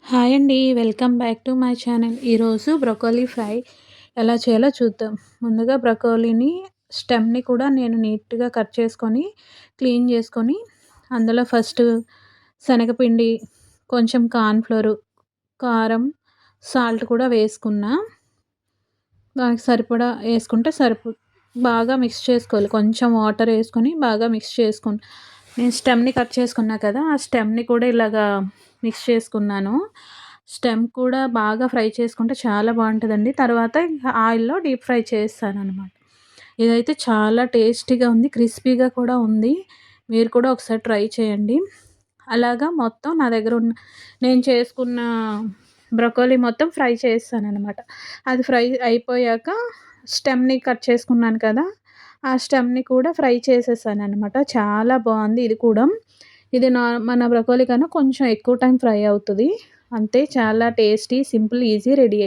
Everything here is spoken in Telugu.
హాయ్ అండి. Welcome back to my channel. ఈరోజు బ్రొకోలీ ఫ్రై ఎలా చేయాలో చూద్దాం. ముందుగా బ్రొకోలీని స్టెమ్‌ని కూడా నేను నీట్‌గా కట్ చేసుకొని, క్లీన్ చేసుకొని, అందులో ఫస్ట్ శనగపిండి, కొంచెం కార్న్ ఫ్లోర్, కారం, సాల్ట్ కూడా వేసుకున్నా. దానికి సరిపడా ఏసుకుంటే బాగా మిక్స్ చేసుకోవాలి. కొంచెం వాటర్ ఏసుకొని బాగా మిక్స్ నేను స్టెమ్‌ని కట్ చేసుకున్నా కదా! ఆ స్టెమ్‌ని కూడా ఇలాగా మిక్స్ చేసుకున్నాను. స్టెమ్ కూడా బాగా ఫ్రై చేసుకుంటే చాలా బావుంటదండి. తర్వాత ఇంకా ఆయిల్‌లో డీప్ ఫ్రై చేస్తాననమాట. ఇదైతే చాలా టేస్టీగా ఉంది. క్రిస్పీగా కూడా ఉంది. మీరు కూడా ఒకసారి ట్రై చేయండి. అలాగా మొత్తం నా దగ్గరున్న నేను చేసుకున్న బ్రొకోలీ మొత్తం ఫ్రై చేసేసాననమాట. అది ఫ్రై అయిపోయాక స్టెమ్‌ని కట్ చేసుకున్నాను కదా! ఆ స్టెమ్‌ని కూడా ఫ్రై చేసేసాననమాట. చాలా బావుంది ఇది కూడా. ఇది మన బ్రొకోలీ కన్నా కొంచెం ఎక్కువ టైం ఫ్రై అవుతది. అంతే, చాలా టేస్టీ, సింపుల్, ఈజీ రెడీ